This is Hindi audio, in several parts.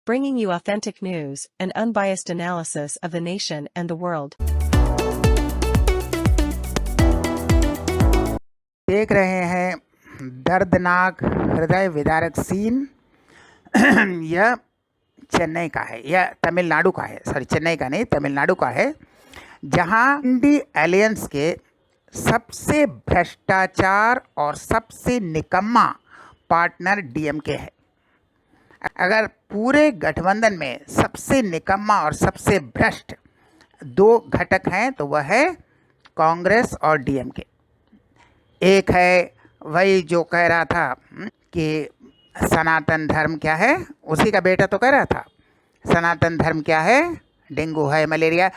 bringing you authentic news and unbiased analysis of the nation and the world. देख रहे हैं दर्दनाक हृदय विदारक सीन। यह चेन्नई का है, यह तमिलनाडु का है, सॉरी चेन्नई का नहीं, तमिलनाडु का है, जहां इंडी एलियंस के सबसे भ्रष्टाचार और सबसे निकम्मा पार्टनर डीएमके है। अगर पूरे गठबंधन में सबसे निकम्मा और सबसे भ्रष्ट दो घटक हैं तो वह है कांग्रेस और डीएमके। एक है वही जो कह रहा था कि सनातन धर्म क्या है, उसी का बेटा तो कह रहा था सनातन धर्म क्या है, डेंगू है, मलेरिया,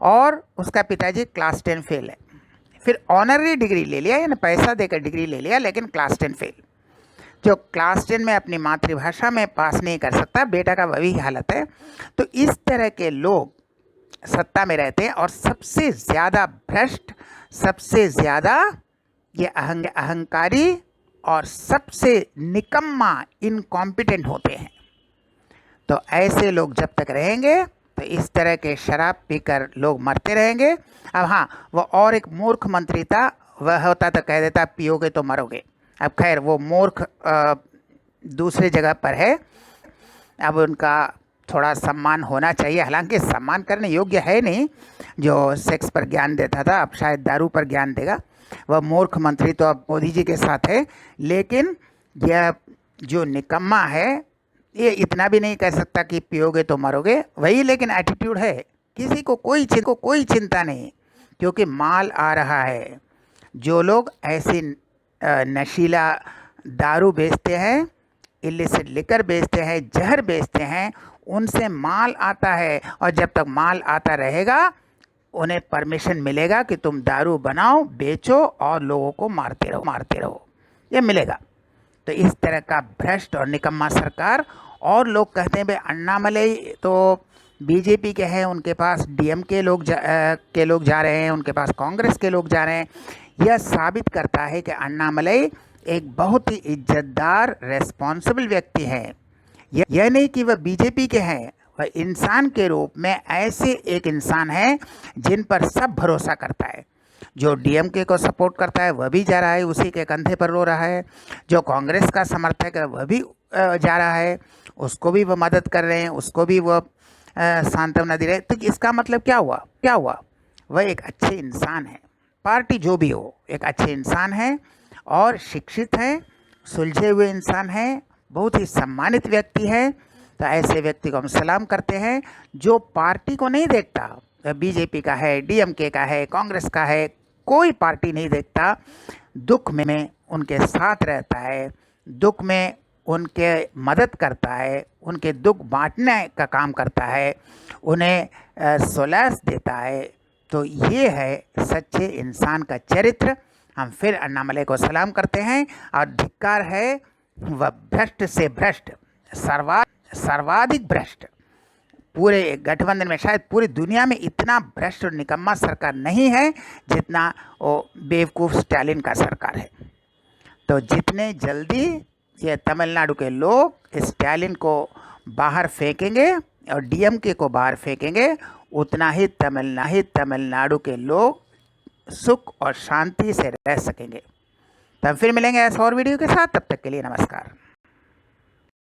और उसका पिताजी क्लास 10 फेल है। फिर ऑनररी डिग्री ले लिया, यानी पैसा देकर डिग्री ले लिया, लेकिन क्लास 10 फेल। जो क्लास 10 में अपनी मातृभाषा में पास नहीं कर सकता, बेटा का वही हालत है। तो इस तरह के लोग सत्ता में रहते हैं और सबसे ज़्यादा भ्रष्ट, सबसे ज़्यादा ये अहंकारी और सबसे निकम्मा इनकॉम्पिटेंट होते हैं। तो ऐसे लोग जब तक रहेंगे तो इस तरह के शराब पीकर लोग मरते रहेंगे। अब हाँ, वो और एक मूर्ख मंत्री था, वह होता तो कह देता पियोगे तो मरोगे। अब खैर वो मूर्ख दूसरे जगह पर है, अब उनका थोड़ा सम्मान होना चाहिए, हालांकि सम्मान करने योग्य है नहीं। जो सेक्स पर ज्ञान देता था अब शायद दारू पर ज्ञान देगा। वह मूर्ख मंत्री तो अब मोदी जी के साथ है, लेकिन यह जो निकम्मा है ये इतना भी नहीं कह सकता कि पियोगे तो मरोगे, वही लेकिन एटीट्यूड है। किसी को कोई चिंता नहीं, क्योंकि माल आ रहा है। जो लोग ऐसे नशीला दारू बेचते हैं, इलिसिट लिकर बेचते हैं, जहर बेचते हैं, उनसे माल आता है, और जब तक माल आता रहेगा उन्हें परमिशन मिलेगा कि तुम दारू बनाओ, बेचो और लोगों को मारते रहो, ये मिलेगा। तो इस तरह का भ्रष्ट और निकम्मा सरकार। और लोग कहते हैं भाई अन्नामलई तो बीजेपी के हैं, उनके पास डीएमके के लोग जा रहे हैं, उनके पास कांग्रेस के लोग जा रहे हैं। यह साबित करता है कि अन्नामलई एक बहुत ही इज्जतदार, रेस्पॉन्सिबल व्यक्ति हैं। यह नहीं कि वह बीजेपी के हैं, वह इंसान के रूप में ऐसे एक इंसान है जिन पर सब भरोसा करता है। जो डीएमके को सपोर्ट करता है वह भी जा रहा है, उसी के कंधे पर रो रहा है। जो कांग्रेस का समर्थक है वह भी जा रहा है, उसको भी वह मदद कर रहे हैं, उसको भी वह सांत्वना दे रहे हैं। तो इसका मतलब क्या हुआ? वह एक अच्छे इंसान है। पार्टी जो भी हो, एक अच्छे इंसान है और शिक्षित हैं, सुलझे हुए इंसान हैं, बहुत ही सम्मानित व्यक्ति है। तो ऐसे व्यक्ति को हम सलाम करते हैं, जो पार्टी को नहीं देखता। बीजेपी का है, डीएमके का है, कांग्रेस का है, कोई पार्टी नहीं देखता। दुख में उनके साथ रहता है, दुख में उनके मदद करता है, उनके दुख बांटने का काम करता है, उन्हें सोलास देता है। तो ये है सच्चे इंसान का चरित्र। हम फिर अन्नामलई को सलाम करते हैं और धिक्कार है वह भ्रष्ट से भ्रष्ट, सर्वाधिक भ्रष्ट। पूरे गठबंधन में, शायद पूरी दुनिया में इतना भ्रष्ट और निकम्मा सरकार नहीं है जितना वो बेवकूफ़ स्टालिन का सरकार है। तो जितने जल्दी ये तमिलनाडु के लोग स्टालिन को बाहर फेंकेंगे और डीएमके को बाहर फेंकेंगे, उतना ही तमिलनाडु के लोग सुख और शांति से रह सकेंगे। तब फिर मिलेंगे ऐसे और वीडियो के साथ, तब तक के लिए नमस्कार।